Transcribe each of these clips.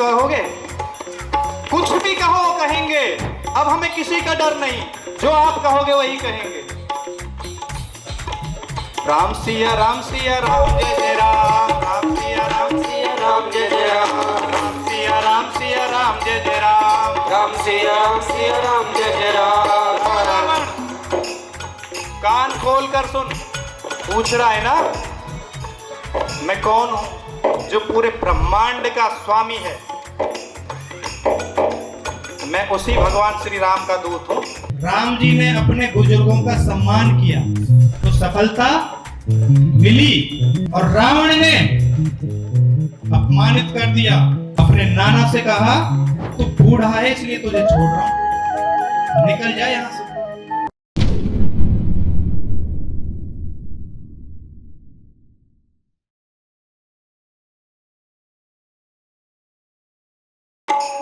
कहोगे, कुछ भी कहो कहेंगे, अब हमें किसी का डर नहीं, जो आप कहोगे वही कहेंगे। राम सिया राम सिया राम जय जय राम, राम सिया राम सिया राम जय जय राम, राम सिया राम सिया राम जय जय राम, राम सिया राम जय जय राम। कान खोल कर सुन, पूछ रहा है ना मैं कौन हूं, जो पूरे ब्रह्मांड का स्वामी है। मैं उसी भगवान श्री राम का दूत हूं। राम जी ने अपने बुजुर्गों का सम्मान किया तो सफलता मिली, और रावण ने अपमानित कर दिया। अपने नाना से कहा तू बूढ़ा है इसलिए तुझे छोड़ रहा हूं, निकल जा यहां से।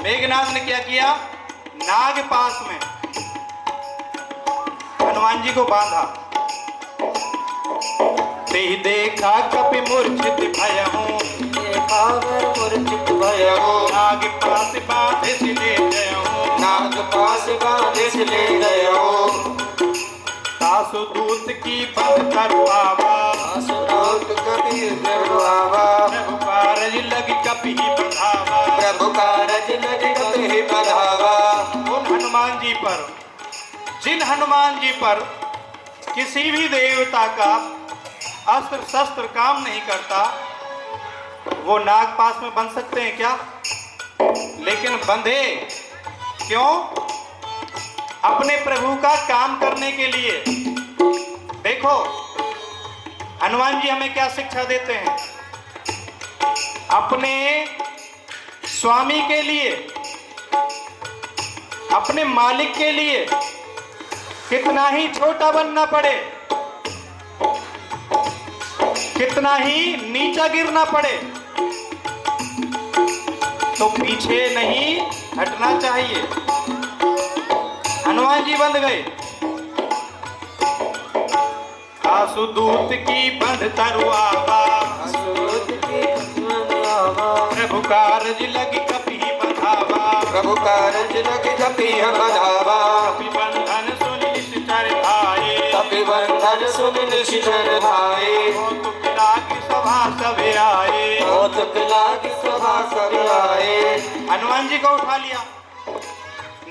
मेघनाथ ने क्या किया, नाग पास में हनुमान जी को बांधा। ते देखा कपि मूर्छित भयहु, देखा वर मूर्छित भयहु, नाग पास बांधे से ले गयहु, नाग पास बांधे से ले गयहु। सासु दूत की बंध करवावा, सासुदूत कपि करवावा, प्रभु कारज लग कपि बंधावा, प्रभु कारज लग कपि बंधावा। उन हनुमान जी पर, जिन हनुमान जी पर किसी भी देवता का अस्त्र शस्त्र काम नहीं करता, वो नाग पास में बंध सकते हैं क्या? लेकिन बंधे क्यों? अपने प्रभु का काम करने के लिए। देखो हनुमान जी हमें क्या शिक्षा देते हैं, अपने स्वामी के लिए, अपने मालिक के लिए कितना ही छोटा बनना पड़े, कितना ही नीचा गिरना पड़े, तो पीछे नहीं हटना चाहिए। हनुमान जी बंध गए। आसुदूत की बंध तरुआवा, प्रभु कारज लगी कपि बंधावा, प्रभु कारज लग कपि बंधावा। कपि बंधन सुन निश्चर भाई, कपि बंधन सुन निश्चर भाई। होत पिला की सभा सभे आए, होत पिला की सभा सभे आए। हनुमान जी को उठा लिया,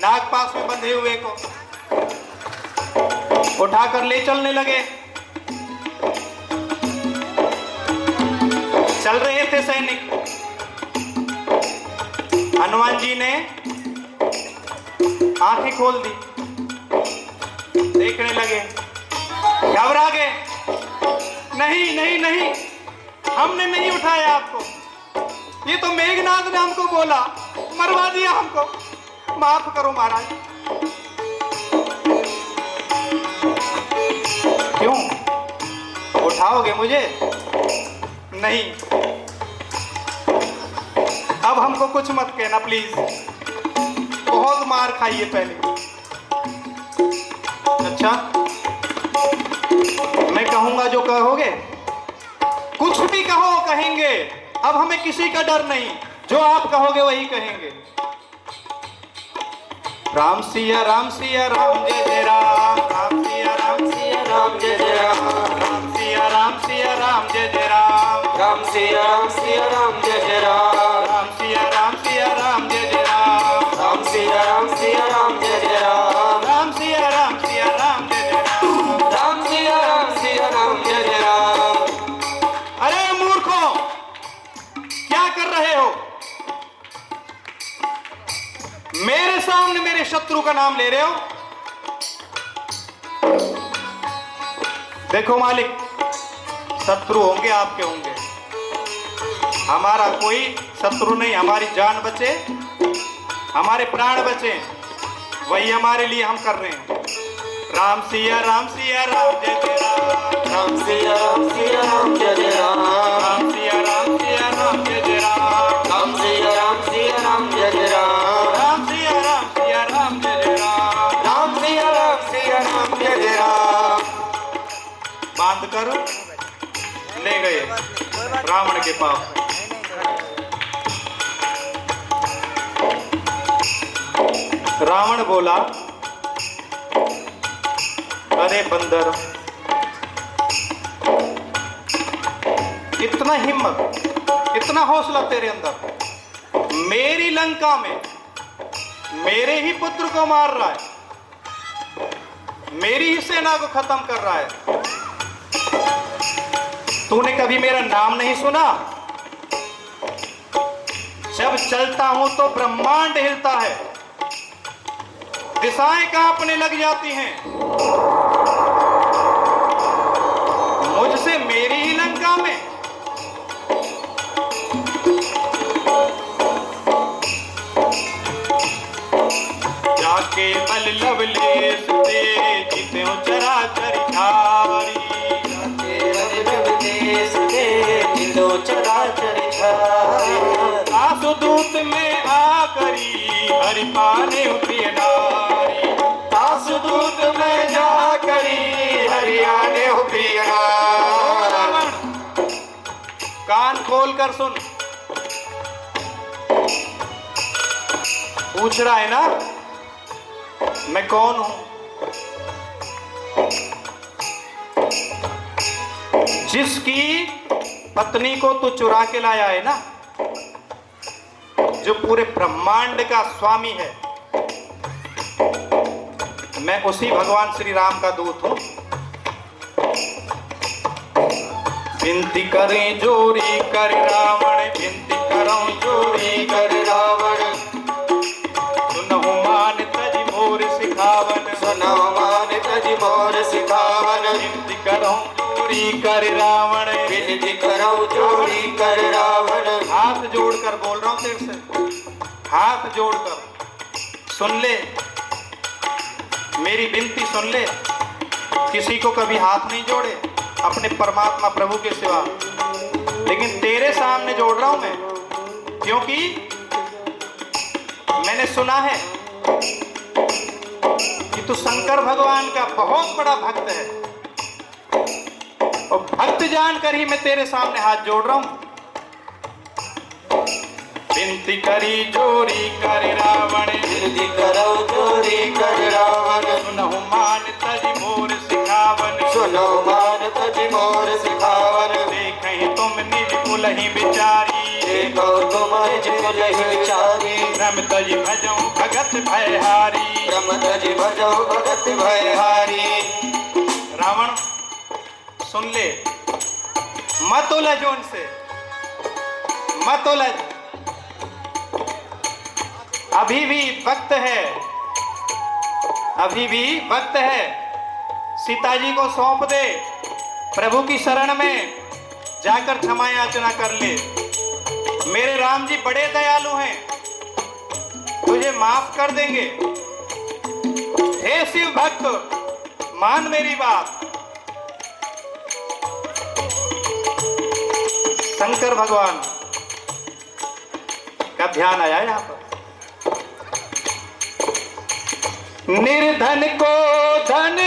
नाग पास में बंधे हुए को उठाकर ले चलने लगे। चल रहे थे सैनिक, हनुमान जी ने आंखें खोल दी, देखने लगे, घबरा गए। नहीं नहीं नहीं, हमने नहीं उठाया आपको, ये तो मेघनाथ ने हमको बोला, मरवा दिया हमको, माफ करो महाराज। क्यों उठाओगे मुझे? नहीं, अब हमको कुछ मत कहना प्लीज, बहुत मार खाइए पहले। अच्छा, मैं कहूंगा जो कहोगे, कुछ भी कहो कहेंगे, अब हमें किसी का डर नहीं, जो आप कहोगे वही कहेंगे। राम सिया राम जय जय राम, राम सिया राम जय जय राम, राम सिया राम जय जय राम, राम सिया राम जय जय राम, राम सिया राम जय जय राम, राम सिया राम जय जय राम, राम सिया राम जय जय राम, राम सिया राम जय जय राम। अरे मूर्खों, क्या कर रहे हो? मेरे सामने मेरे शत्रु का नाम ले रहे हो? देखो मालिक, शत्रु होंगे आपके होंगे, हमारा कोई शत्रु नहीं। हमारी जान बचे, हमारे प्राण बचे, वही हमारे लिए हम कर रहे हैं। राम सिया राम जय जय राम, राम सिया राम जय जय राम, राम सिया राम जय जय राम, राम सिया राम जय जय राम, राम सिया राम जय जय राम, राम सिया राम जय जय राम। बांध कर ले गए रावण के पास। रावण बोला, अरे बंदर, इतना हिम्मत, इतना हौसला तेरे अंदर, मेरी लंका में मेरे ही पुत्र को मार रहा है, मेरी ही सेना को खत्म कर रहा है। तूने कभी मेरा नाम नहीं सुना? जब चलता हूं तो ब्रह्मांड हिलता है, दिशाएं कांपने लग जाती हैं। मुझसे मेरी ही लंका में जाके बल लवलेश दे जीते हो चराचर धारी, आसुदूत में आकरी हरि पाने प्रिय नारी, आसुदूत में जा करी हरियाणे हो प्रिय नारी। कान खोल कर सुन। पूछ रहा है ना मैं कौन हूं? जिसकी पत्नी को तू चुरा के लाया है ना, जो पूरे ब्रह्मांड का स्वामी है, मैं उसी भगवान श्री राम का दूत हूं। विनती करें जोरी कर रावण, विनती करो जोरी कर रावण, सुनहु मान तज मोर सिखावन, सुनहु मान तज मोर सिखावन, विनती करो जोरी कर रावण, विनती करो जोरी कर रावण। हाथ जोड़कर बोल रहा हूं तेरे से, हाथ जोड़कर सुन ले, मेरी विनती सुन ले। किसी को कभी हाथ नहीं जोड़े अपने परमात्मा प्रभु के सिवा, लेकिन तेरे सामने जोड़ रहा हूं मैं, क्योंकि मैंने सुना है कि तू शंकर भगवान का बहुत बड़ा भक्त है, और भक्त जानकर ही मैं तेरे सामने हाथ जोड़ रहा हूं। विनती करी जोरी कर रावण, विनती करो जोरी कर रावण, सुनहु मान तज मोर सिखावन, सुनो मान तज मोर सिखावन। देखहि तुम निज कुलहि विचारी, देखो तुम निज कुलहि विचारी, रम तज भजौ भगत भयहारी, रम तज भजौ भगत भयहारी। रावण सुन ले, मत उलझ उनसे, मत उलझ, अभी भी वक्त है, अभी भी वक्त है। सीता जी को सौंप दे, प्रभु की शरण में जाकर क्षमा याचना कर ले। मेरे राम जी बड़े दयालु हैं, तुझे माफ कर देंगे। हे शिव भक्त, मान मेरी बात। शंकर भगवान का ध्यान आया यहां पर। निर्धन को धन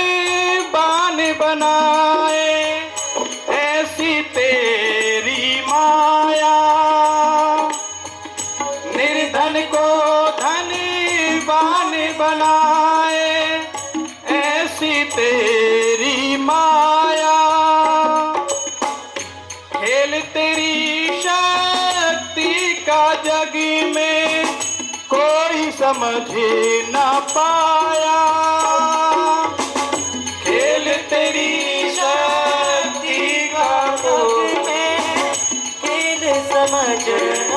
बान बनाए, ऐसी तेरी माया। निर्धन को धन बान बनाए, ऐसी तेरी माया। खेल तेरी शक्ति का जग में कोई समझ न पाया। खेल तेरी शक्ति का जग में खेल समझ न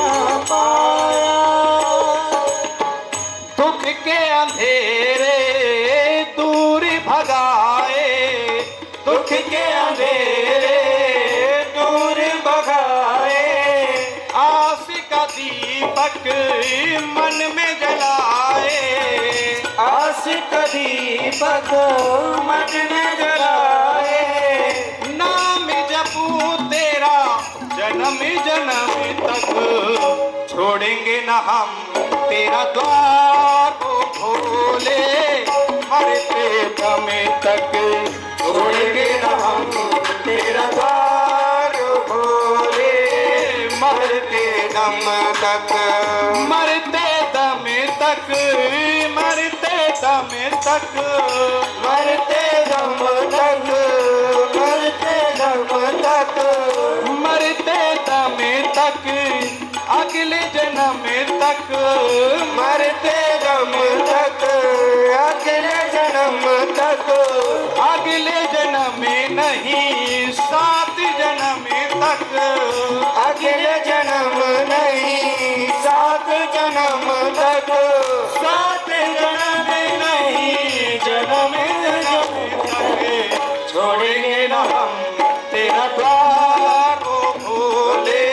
पाया। दुख के अंधेरे दूर भगाए, दुख के अंधेरे दूर भगाए। आस का दीपक मन में जलाए, आस का दीपक मन में जलाए। नाम जपू तेरा जन्म जन्म तक, छोड़ेंगे न हम तेरा द्वार को खोले। मरते दम तक छोड़ेंगे न हम तेरा द्वार खोले। मरते दम तक, मरते दम तक, मरते तक, मरते दम तक, मरते दम तक, मरते दम तक, अगले जन्म तक, मरते दम तक, अगले जन्म तक, अगले जन्म नहीं 7 जन्म तक, अगले जन्म नहीं 7 जन्म तक, 7 जन्म नहीं जन्म तक, छोड़ेंगे न हम तेरा द्वार ओ भोले,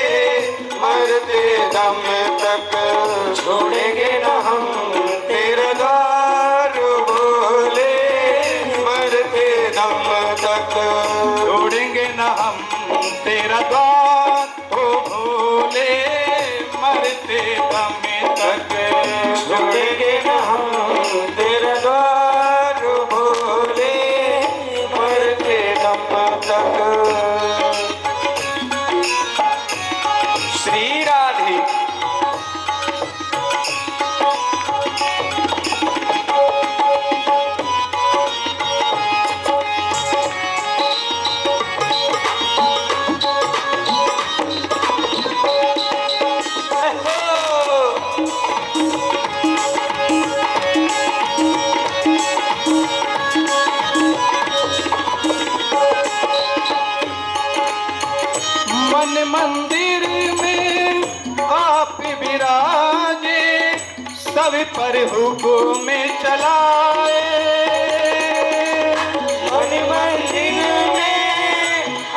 मरते दम तक, छोड़ेंगे न हम तेरा द्वार भोले, मरते दम तक, छोड़ेंगे न हम तेरा द्वार ओ भोले, मरते दम तक, छोड़ेंगे न हम तेरा द्वार भोले, मरते दम तक। श्री राधे मन मंदिर में आप विराजे, सब पर हुक्म चलाए, मन मंदिर में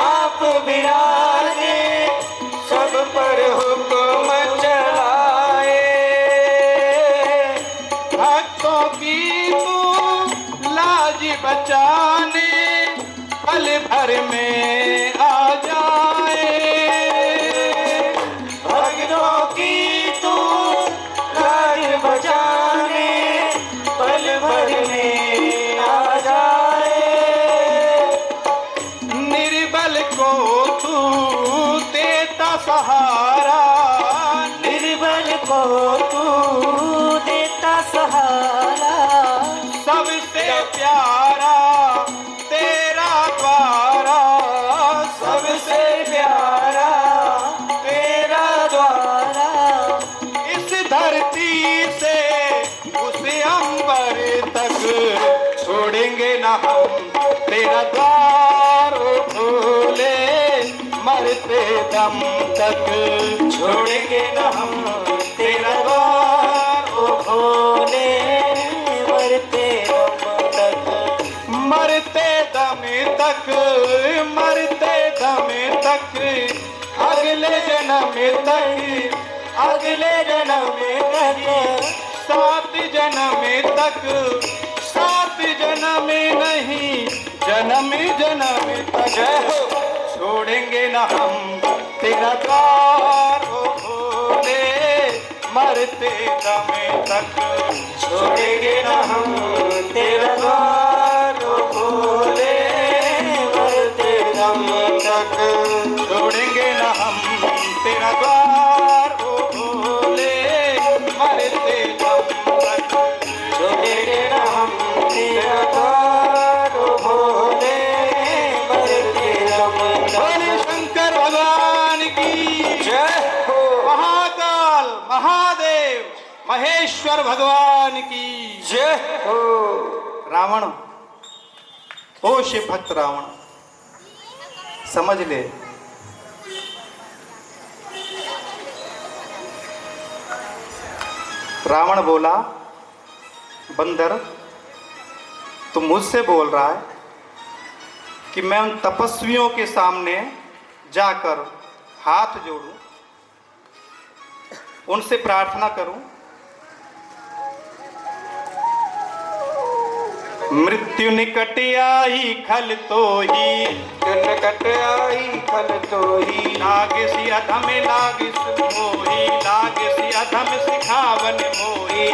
आप विराजे, सब पर हुक्म चलाए, भक्तों की तू लाज बचाने पल भर में आ जाए, भक्तों की तू लाज बचाने पल भर में आ जाए, निर्बल को तू देता सहारा, निर्बल को तू देता सहारा, सबसे प्यारा तेरा द्वारा, सबसे प्यारा तेरा द्वारा, इस धरती से उस अंबर तक, छोड़ेंगे न हम तेरा द्वार ओ भोले, मरते दम तक, छोड़ेंगे न हम तेरा द्वार ओ भोले, मरते दम तक, मरते दम तक, मरते दम तक, अगले जन्म तक, अगले जन्म तक, 7 जन्म तक, 7 जन्म नहीं जन्म जन्म तक, छोड़ेंगे न हम तेरा द्वार ओ भोले, मरते दम तक, छोड़ेंगे न हम तेरा द्वार ओ भोले, मरते दम तक, छोड़ेंगे न हम तेरा द्वार ओ भोले, मरते दम तक, छोड़ेंगे न हम तेरा द्वार ओ भोले, मरते दम तक। बोले शंकर भगवान की जय हो, महाकाल महादेव महेश्वर भगवान की जय हो। रावण, ओ शिव भक्त रावण, समझ ले रावण बोला, बंदर तुम मुझसे बोल रहा है कि मैं उन तपस्वियों के सामने जाकर हाथ जोड़ूं, उनसे प्रार्थना करूं, मृत्यु निकट आई खल तो ही, निकट आई खल तो ही, लाग सी अधम लाग मोही, लाग सी अधम सिखावन मोही,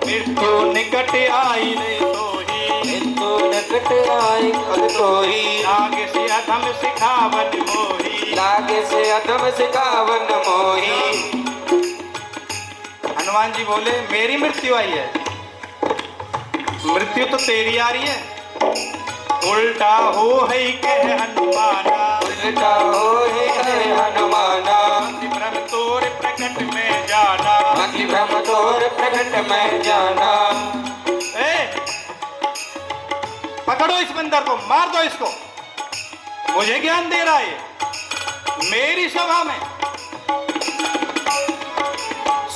मृत्यु निकट आई रे तो ही, तो निकट आई खल तो ही, लाग सी अधम सिखावन मोही, लागे से अधम सिखावन मोही, हनुमान जी बोले मेरी मृत्यु आई है, मृत्यु तो तेरी आ रही है। उल्टा हो है के हनुमाना, उल्टा हो है हनुमाना, मति भ्रम तोर प्रकट में जाना, मति भ्रम तोर प्रकट में जाना। ए, पकड़ो इस बंदर को, मार दो इसको, मुझे ज्ञान दे रहा है मेरी सभा में।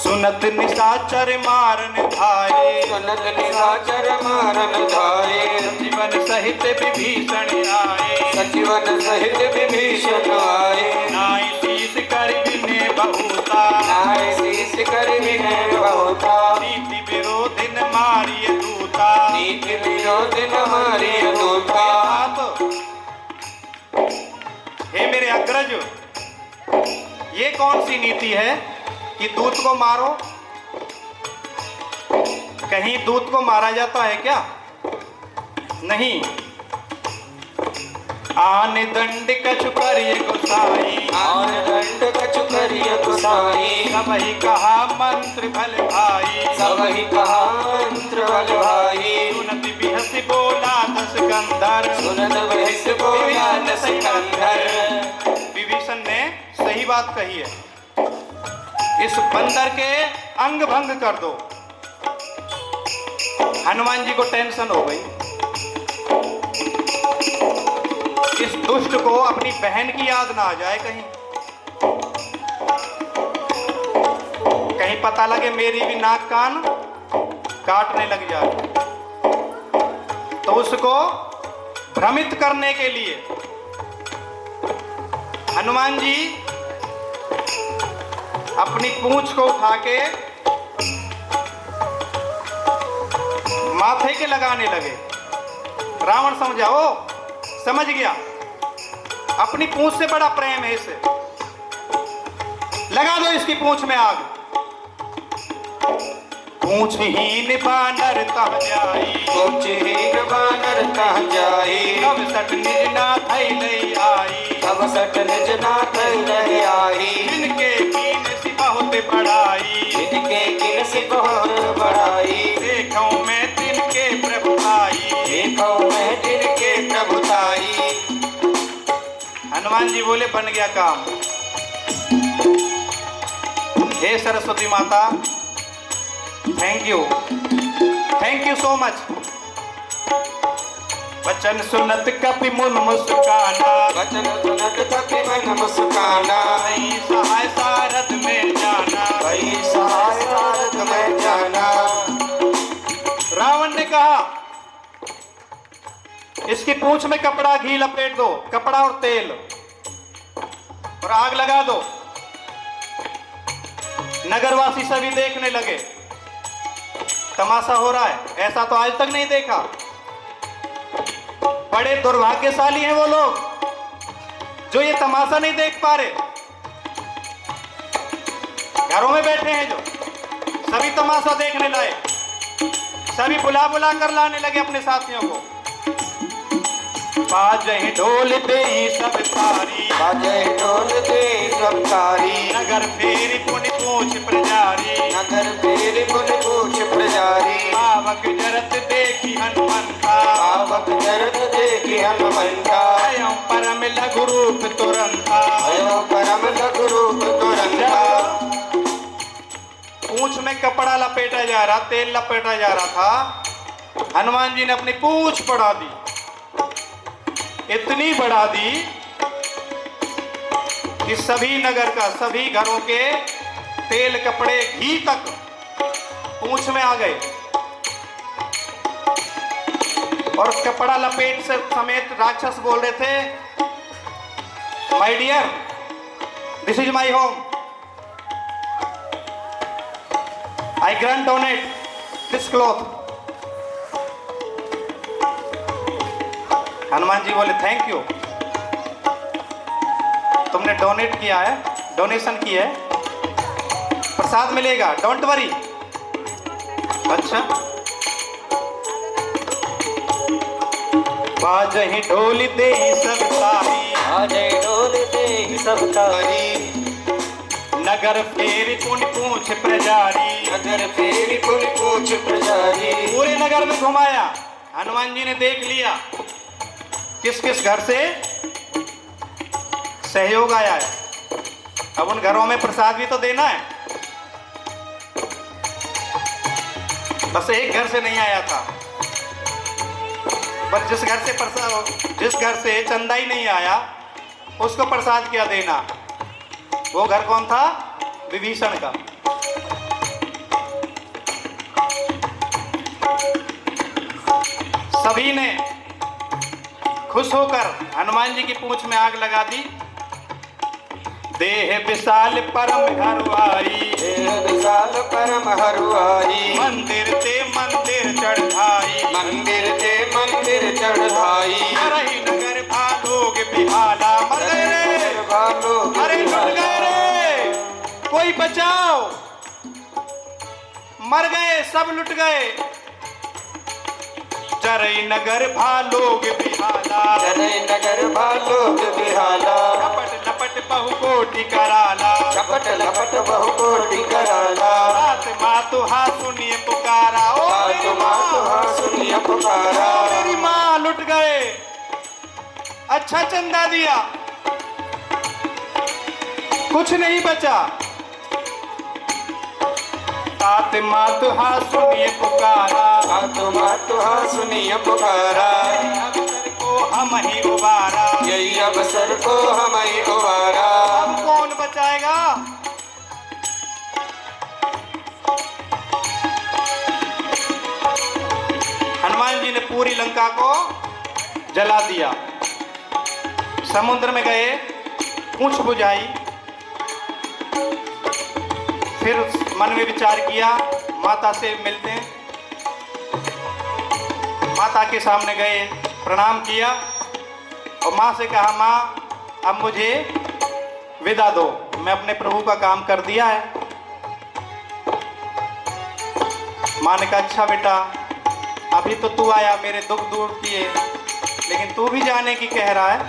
सुनत निशाचर मारन धाये, सुनत निशाचर मारन धाये, जीवन सहित विभीषण आए, सजीवन सहित विभीषण आए। नाई शीस कर विने बहुता, नाय शीस कर विनय बहुता, नीति विरोधिन मारिय दूता, नीति विरोधिन मारिय दूता। हे मेरे अग्रज, ये कौन सी नीति है कि दूत को मारो? कहीं दूत को मारा जाता है क्या? नहीं। आन दंड कछु करिय गोसाई, आन दंड कछु करिय गोसाई, सब ही कहा मंत्र भल भाई, सब ही कहा मंत्र बल भाई। सुनत बिहस बोला दस गंधर, सुनत बहस बोला दस कंधर। विभीषण ने सही बात कही है, इस बंदर के अंग भंग कर दो। हनुमान जी को टेंशन हो गई, इस दुष्ट को अपनी बहन की याद ना आ जाए, कहीं पता लगे मेरी भी नाक कान काटने लग जाए। तो उसको भ्रमित करने के लिए हनुमान जी अपनी पूंछ को उठा के माथे के लगाने लगे। रावण समझा, ओ समझ गया, अपनी पूंछ से बड़ा प्रेम है इसे, लगा दो इसकी पूंछ में आग। पूंछहीन बानर तह जाई, पूंछहीन बानर तह जाई, तब सट निज नाथ लई आई, तब सट निज नाथ लई आई। जिनके कीन सी बहुत बड़ाई, जिनके किन से बहुत बड़ाई, देखो मैं तिनके प्रभुताई, देखो मैं जिनके प्रभुताई। हनुमान जी बोले बन गया काम। हे सरस्वती माता, थैंक यू सो मच। वचन सुनत कपि मुन मुस्काना, वचन सुनत कपि मन मुस्काना, भई सहाय सारथ में जाना, भई सहाय सारथ में जाना। रावण ने कहा इसकी पूंछ में कपड़ा घी लपेट दो, कपड़ा और तेल, और आग लगा दो। नगरवासी सभी देखने लगे, तमाशा हो रहा है, ऐसा तो आज तक नहीं देखा। बड़े दुर्भाग्यशाली हैं वो लोग जो ये तमाशा नहीं देख पा रहे। घरों में बैठे हैं जो, सभी तमाशा देखने लाए, सभी बुला बुला कर लाने लगे अपने साथियों को। बाजहि ढोल देई सब तारी, बाजहि ढोल देई सब तारी, नगर फेरी पुनि पूछ प्रजारी, नगर फेरी पुनि पूछ प्रजारी। पावक जरत देखी हनुमंता, पावक जरत देखी हनुमंता, अयं परम लघु रूप तुरंता, अयं परम लघु रूप तुरंता। पूंछ में कपड़ा लपेटा जा रहा, तेल लपेटा जा रहा था, हनुमान जी ने अपनी पूंछ बढ़ा दी, इतनी बढ़ा दी कि सभी नगर का, सभी घरों के तेल कपड़े घी तक पूंछ में आ गए। और कपड़ा लपेट से समेत राक्षस बोल रहे थे, my dear, this is my home, I grant donate this cloth. Hanuman ji बोले थैंक यू, तुमने डोनेट किया है, डोनेशन की है, प्रसाद मिलेगा, डोंट वरी। अच्छा, बाजहि ढोल देई सब तारी, बाजहि ढोल देई सब तारी, नगर फेरी पुन पूछ प्रजारी, नगर फेरी पुन पूछ प्रजारी। पूरे नगर में घुमाया। हनुमान जी ने देख लिया किस किस घर से सहयोग आया है। अब उन घरों में प्रसाद भी तो देना है। बस एक घर से नहीं आया था, पर जिस घर से चंदा ही नहीं आया उसको प्रसाद क्या देना। वो घर कौन था? विभीषण का। सभी ने खुश होकर हनुमान जी की पूंछ में आग लगा दी। देह विशाल परम हरुआई, देह विशाल परम हरुआई। मंदिर ते मंदिर चढ़ाई, मंदिर ते मंदिर चढ़ाई। करही नगर भालोग बिहाला। मर गए रे, भालोग अरे लुट गए रे, कोई बचाओ। मर गए, सब लुट गए। चरई नगर भालोग बिहाला, चरई नगर भालोग बिहाला। लपट लपट बहुकोटि कराला, झपट लपट बहुकोटि कराला। रात मातु हा सुनिए पुकारा। ओ मेरी मातु मातु माँ, हाँ सुनिए पुकारा। ओ मेरी माँ, लुट गए। अच्छा चंदा दिया, कुछ नहीं बचा। तात मातु हा सुनिए पुकारा, मातु मातु हाँ सुनिए पुकारा। अवसर को हम ही उबारा। यही अवसर को हम ही उबारा। अब कौन बचाएगा? हनुमान जी ने पूरी लंका को जला दिया। समुद्र में गए, पूंछ बुझाई। फिर मन में विचार किया, माता से मिलते हैं। माता के सामने गए, प्रणाम किया और माँ से कहा, माँ अब मुझे विदा दो, मैं अपने प्रभु का काम कर दिया है। माँ ने कहा, अच्छा बेटा, अभी तो तू आया मेरे दुख दूर किए, लेकिन तू भी जाने की कह रहा है।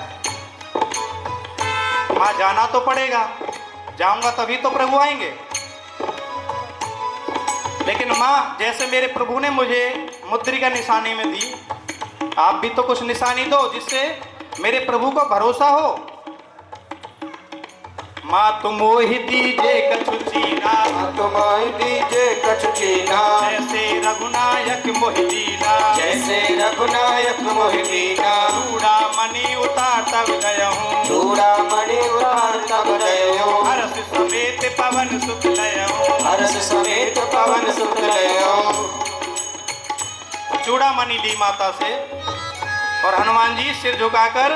माँ जाना तो पड़ेगा, जाऊंगा तभी तो प्रभु आएंगे। लेकिन माँ, जैसे मेरे प्रभु ने मुझे मुद्रिका निशानी में दी, आप भी तो कुछ निशानी दो जिससे मेरे प्रभु को भरोसा हो। माँ तुम मोहि दीजे कछु चीना, तुम दीजे कछु चीना। जैसे रघुनायक मोहि दीना, जैसे रघुनायक मोहि दीना। चूड़ा मणि उतार तब गयहूँ, चूड़ा मणि उतार तब गयो। हर्ष समेत पवन सुत लयहूँ, हर्ष समेत पवन सुत लयो। चूड़ामणि ली माता से और हनुमान जी सिर झुकाकर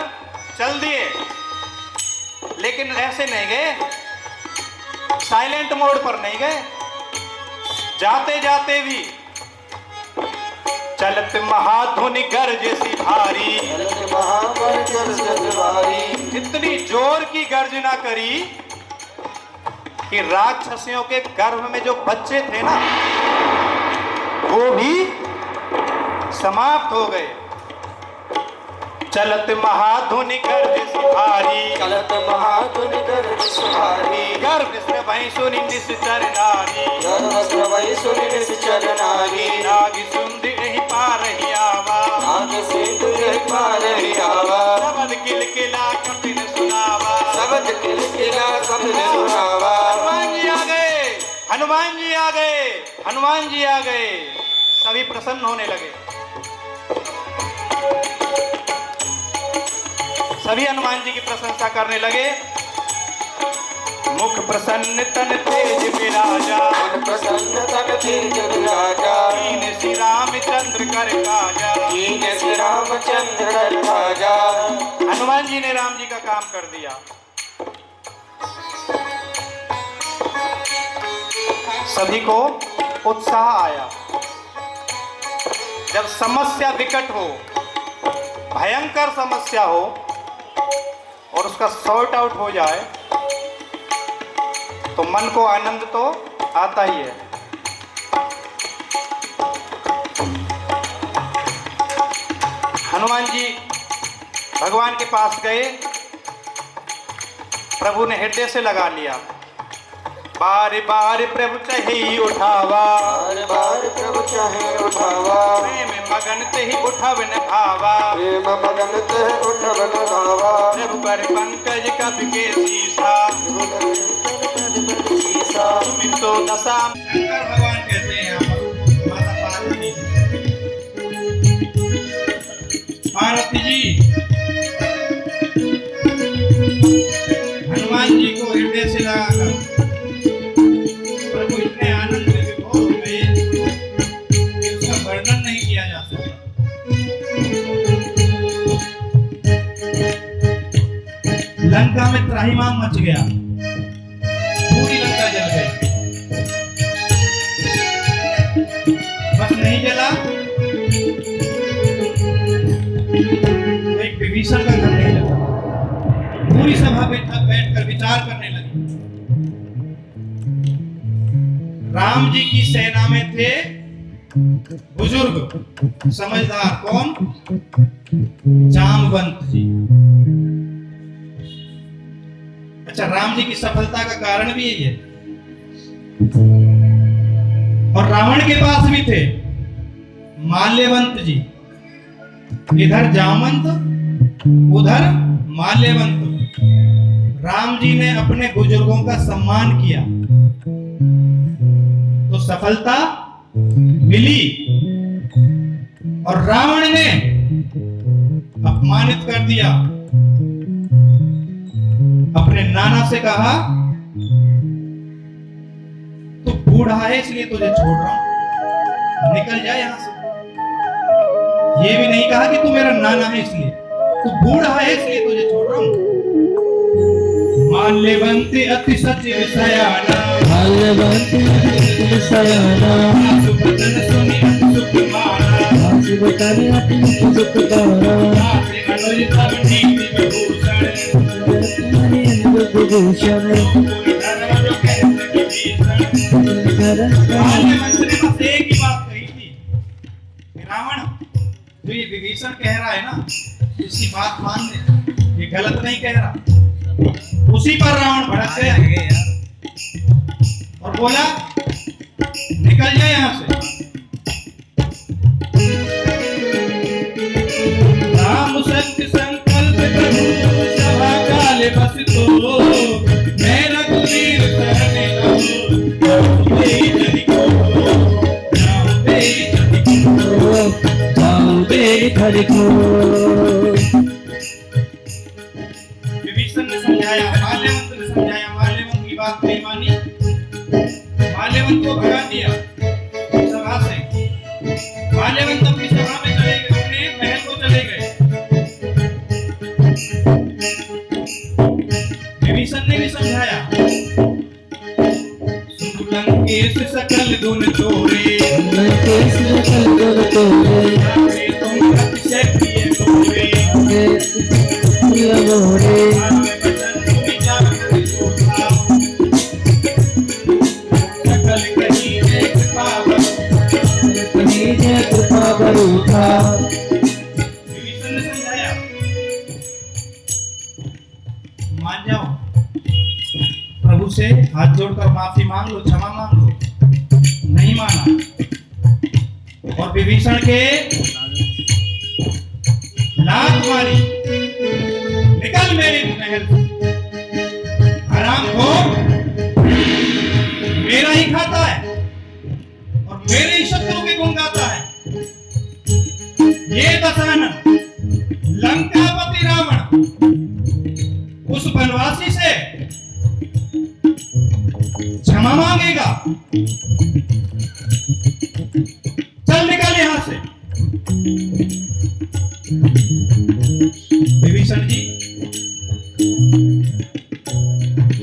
चल दिए। लेकिन ऐसे नहीं गए, साइलेंट मोड पर नहीं गए। जाते जाते भी चलत महाधुनि गर्ज सी भारी, चलत महाबल गर्जत भारी। इतनी जोर की गर्जना करी कि राक्षसियों के गर्भ में जो बच्चे थे ना, वो भी समाप्त हो गए। चलत महाधुनि गर्ज सी भारी, चलत महाधुनि गर्ज सी भारी। गर्भ से वहीं सुनि निश्चर नारी, गर्भ से वही सुनि निश्चर नारी। नाग सुंद यही पार ही आवा, नाग सिंधु यही पार ही आवा। शब्द किलकिला कपिन सुनावा, शब्द किलकिला कपिन सुनावा। हनुमान जी आ गए, हनुमान जी आ गए, हनुमान जी आ गए। सभी प्रसन्न होने लगे। सभी हनुमान जी की प्रशंसा करने लगे। मुख प्रसन्न तन तेज विराजा, मन प्रसन्न तन तेज विराजा। दीन श्री रामचंद्र कर काजा, दीन श्री रामचंद्र कर काजा। हनुमान जी ने राम जी का काम कर दिया। सभी को उत्साह आया। जब समस्या विकट हो, भयंकर समस्या हो और उसका सॉर्ट आउट हो जाए तो मन को आनंद तो आता ही है। हनुमान जी भगवान के पास गए, प्रभु ने हृदय से लगा लिया। बार बार प्रभु चाहे उठावा, बार बार प्रभु चाहे उठावा, प्रेम मगन ते ही उठव न भावा, प्रेम मगन ते उठव न भावा, प्रभु कर पंकज कब के सीसा, तुम तो दशा। शंकर भगवान कहते हैं यहाँ पर माता पार्वती, पार्वती जी हनुमान जी को हृदय से लगाकर प्रभु इतने आनंद में विभोर हो गए कि उसका वर्णन नहीं किया जा सकता। लंका में त्राहिमाम मच गया, पूरी लंका जल गई। बस नहीं जला तो एक विभीषण का घर नहीं जला। पूरी सभा बैठकर विचार करने लगी। राम जी की सेना में थे बुजुर्ग समझदार, कौन? जामवंत जी। अच्छा, राम जी की सफलता का कारण भी यही है। और रावण के पास भी थे माल्यवंत जी, इधर जामवंत उधर माल्यवंत। राम जी ने अपने बुजुर्गों का सम्मान किया तो सफलता मिली, और रावण ने अपमानित कर दिया। अपने नाना से कहा तू बूढ़ा है इसलिए तुझे छोड़ रहा हूं, निकल जा यहां से। ये भी नहीं कहा कि तू मेरा नाना है इसलिए, तू बूढ़ा है इसलिए तुझे छोड़ रहा हूं। माल्यवंत अति सचिव सयाना, माल्यवंत अति सयाना, सुबदन सुनि सुख माना, सुबदन अति सुख माना, आसे अनुज तब नीति विभूषण, विभूषण, धर्म जो कहत कि भीषण। माल्यवंत ने बस एक ही बात कही थी, रावण जो ये विभीषण कह रहा है ना, इसकी बात मान ले, ये गलत नहीं कह रहा। उसी पर रावण भड़क गया और बोला निकल जाए यहां से। राम सत्य संकल्प करूं सभा काल बस तो, मैं रघुवीर शरण जाऊं तेरी जनि को, जाऊं तेरी जनि को, जाऊं तेरी धर को। विभीषण ने समझाया, माल्यवंत ने समझाया, माल्यवंत की बात नहीं मानी, माल्यवंत को भगा दिया सभा से। माल्यवंत अपनी सभा में चले गए, अपने महल को चले गए। विभीषण ने भी समझाया, लंकेश सकल गुण तोरे, लंकेश सकल गुण तोरे, जाके तुम अतिशक्ति तोरे, मोरे, सकल कहीं कृपा बरूथा। विभीषण ने समझाया, मान जाओ, प्रभु से हाथ जोड़कर माफी मांग लो, क्षमा मांग लो। नहीं माना, और विभीषण के लात मारी, निकल मेरे महल से, हराम खोर, मेरा ही खाता है और मेरे ही शत्रुओं के गुण गाता है। ये दशानन लंकापति रावण उस वनवासी से क्षमा मांगेगा। चल निकल यहां से। विभीषण जी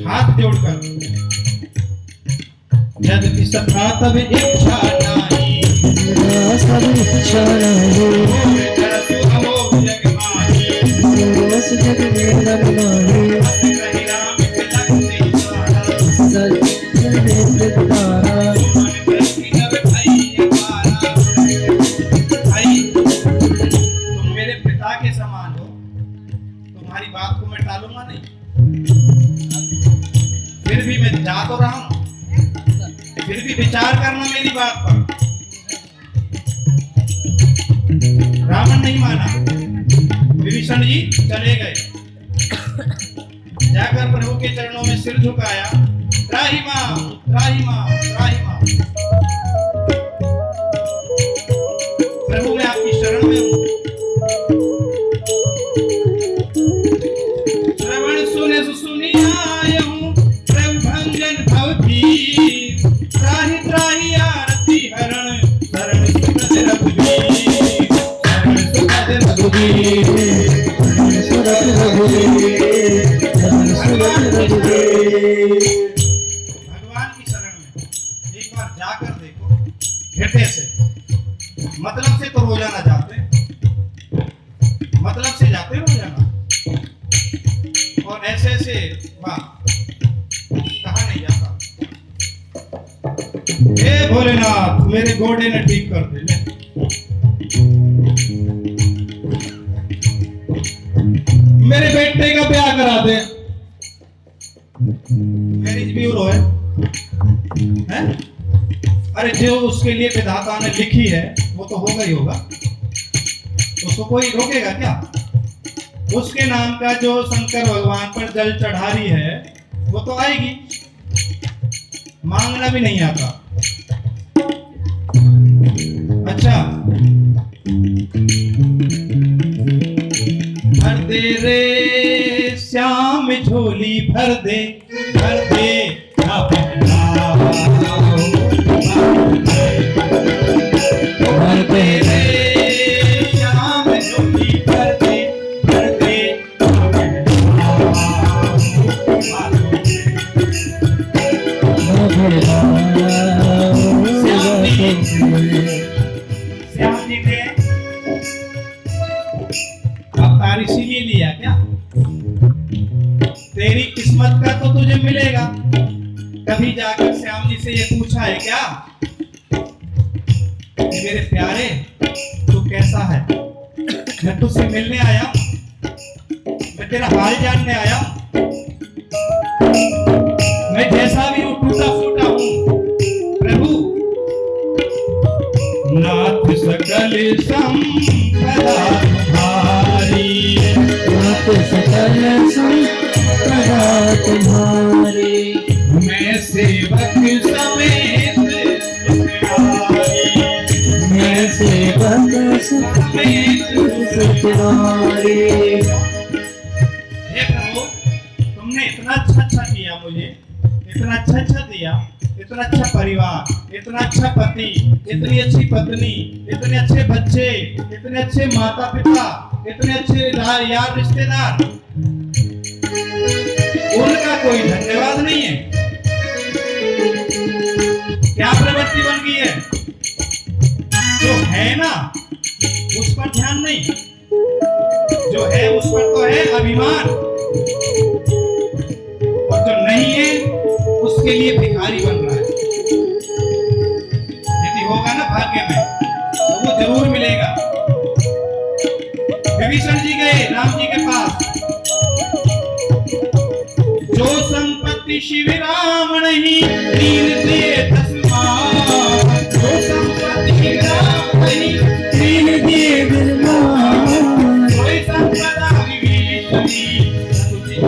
हाथ जोड़कर, यदि सथा तब इच्छा नाही, सब इच्छा नहीं, करतु अमोघ जग माही, रोस जग में रन माही, रही राम के लगते सारा, सत्य नेत्र तारा। मन प्रति नव भई हमारा। भाई, तुम मेरे पिता के समान हो, तुम्हारी बात को मैं टालूंगा नहीं। फिर भी मैं जा तो रहा हूं, कि विचार करना मेरी बात पर। रावण नहीं माना, विभीषण जी चले गए, जाकर प्रभु के चरणों में सिर झुकाया, त्राहि मां, त्राहि मां, त्राहि मां। प्रभु मैं आपकी शरण में हूं। श्रवण सुने सुनी आया हूं, प्रभु भंजन भवधीर, त्राहि त्राहि आरती हरण, शरण सुखद रघुवीर, शरण सुखद रघुवीर, सुरत रघुवीर, सुरत रघुवीर। भगवान की शरण में एक बार जाकर देखो, हृदय से, मतलब से तो रोजाना जाते, मतलब से जाते रोजाना, और ऐसे ऐसे वाह कहा नहीं जाता। हे भोलेनाथ मेरे घोड़े ने ठीक कर दे ले। मेरे बेटे का ब्याह करा दे, मैरिज ब्यूरो है? अरे जो उसके लिए विधाता ने लिखी है वो तो होगा ही होगा, उसको कोई रोकेगा क्या? उसके नाम का जो शंकर भगवान पर जल चढ़ारी है वो तो आएगी, मांगना भी नहीं आता। अच्छा भर दे रे श्याम झोली, भर दे भर दे, भर दे रे श्याम झोली, भर दे भर दे। श्याम जी ने अवतार इसीलिए लिया क्या? तेरी किस्मत का तो तुझे मिलेगा। कभी जाकर श्याम जी से ये पूछा है क्या कि मेरे प्यारे तू कैसा है? मैं तुझसे मिलने आया, मैं तेरा हाल जानने आया, मैं जैसा भी हूँ टूटा फूटा हूँ प्रभु। नाथ सकल संपदा तुम्हारी, नाथ सकल संपदा तुम्हारी, मैं सेवक समेत सुखियारी, मैं सेवक समेत सुखियारी। हे प्रभु तुमने इतना अच्छा किया मुझे, इतना अच्छा दिया, इतना अच्छा परिवार, इतना अच्छा पति, इतनी अच्छी पत्नी, इतने अच्छे बच्चे, इतने अच्छे माता पिता, इतने अच्छे यार रिश्तेदार, उनका कोई धन्यवाद नहीं है। क्या प्रवृत्ति बन गई है? जो है ना उस पर ध्यान नहीं, जो है उस पर तो है अभिमान, और जो नहीं है उसके लिए भिखारी बन रहा है। यदि होगा ना भाग्य में तो वो जरूर मिलेगा। विभीषण जी गए राम जी के पास, जो संपत्ति शिव राम नहीं दीन दे दसमान, जो संपत्ति शिव राम नहीं दीन दे दसमान, कोई संपदा विभीषणी तुझ दीन